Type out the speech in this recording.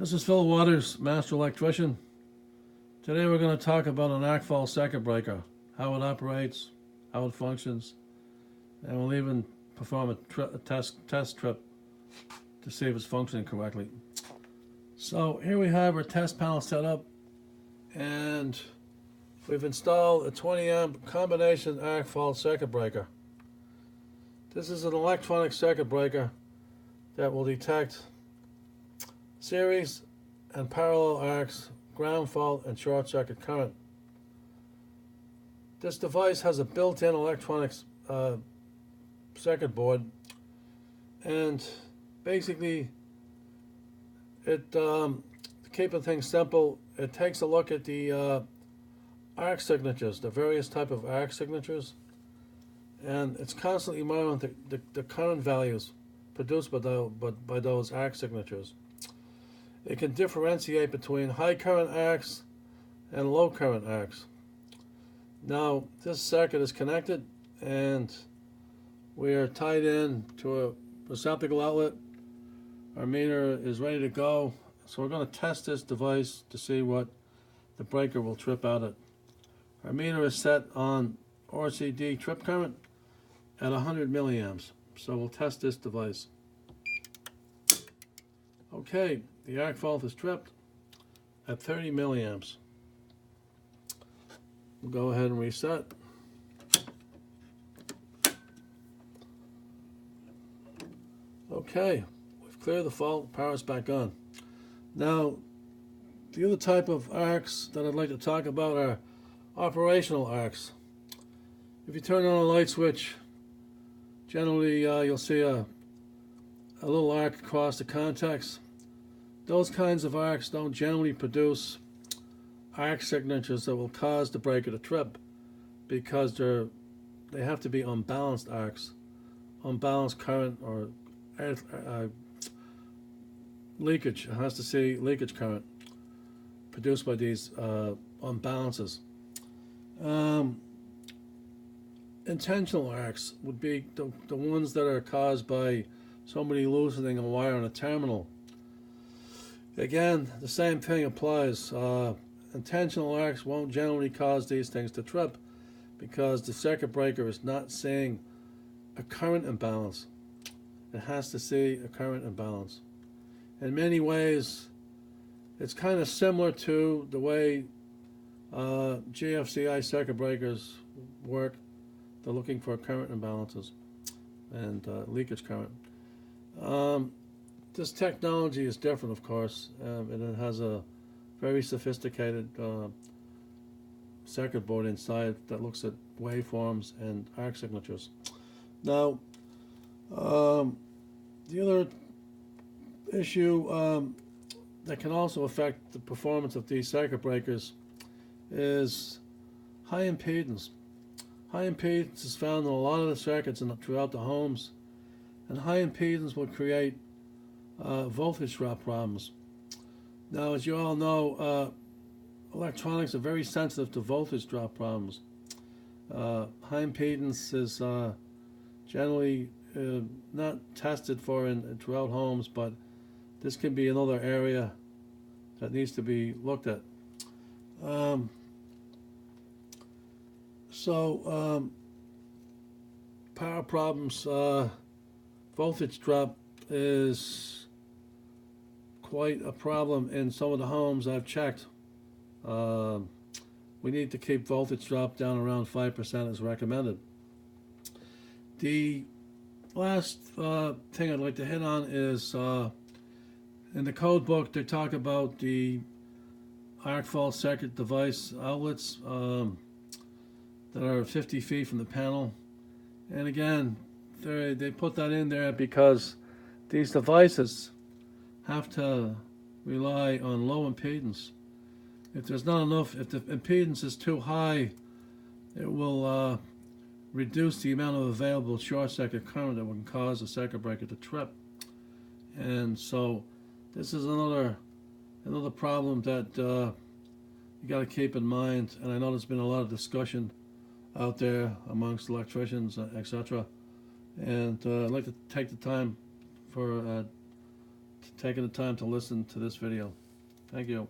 This is Phil Waters, Master Electrician. Today we're going to talk about an arc fault circuit breaker, how it operates, how it functions, and we'll even perform a test trip to see if it's functioning correctly. So here we have our test panel set up, and we've installed a 20 amp combination arc fault circuit breaker. This is an electronic circuit breaker that will detect series and parallel arcs, ground fault, and short circuit current. This device has a built-in electronic circuit board, and basically keeping things simple, it takes a look at the arc signatures, the various type of arc signatures, and it's constantly monitoring the current values produced by those arc signatures. It can differentiate between high current arcs and low current arcs. Now this circuit is connected and we are tied in to a receptacle outlet. Our meter is ready to go, so we're going to test this device to see what the breaker will trip out at. Our meter is set on RCD trip current at 100 milliamps, so we'll test this device. Okay, the arc fault is tripped at 30 milliamps. We'll go ahead and reset. Okay, we've cleared the fault, power's back on. Now, the other type of arcs that I'd like to talk about are operational arcs. If you turn on a light switch, generally you'll see a little arc across the contacts. Those kinds of arcs don't generally produce arc signatures that will cause the breaker to trip, because they have to be unbalanced arcs, unbalanced current or leakage. It has to see leakage current produced by these unbalances. Intentional arcs would be the ones that are caused by somebody loosening a wire on a terminal. Again, the same thing applies. Intentional arcs won't generally cause these things to trip because the circuit breaker is not seeing a current imbalance. It has to see a current imbalance. In many ways, it's kind of similar to the way GFCI circuit breakers work. They're looking for current imbalances and leakage current. This technology is different, of course, and it has a very sophisticated circuit board inside that looks at waveforms and arc signatures. Now, the other issue that can also affect the performance of these circuit breakers is high impedance. High impedance is found in a lot of the circuits throughout the homes, and high impedance will create voltage drop problems. Now, as you all know, electronics are very sensitive to voltage drop problems. High impedance is generally not tested for throughout homes, but this can be another area that needs to be looked at. Power problems, voltage drop is quite a problem in some of the homes I've checked. We need to keep voltage drop down around 5% as recommended. The last thing I'd like to hit on is in the code book they talk about the arc fault circuit device outlets that are 50 feet from the panel. And again, they put that in there because these devices have to rely on low impedance. If there's not enough, if the impedance is too high, it will reduce the amount of available short circuit current that would cause a circuit breaker to trip. And so this is another problem that you got to keep in mind. And I know there's been a lot of discussion out there amongst electricians, etc. And I'd like to take the time taking the time to listen to this video. Thank you.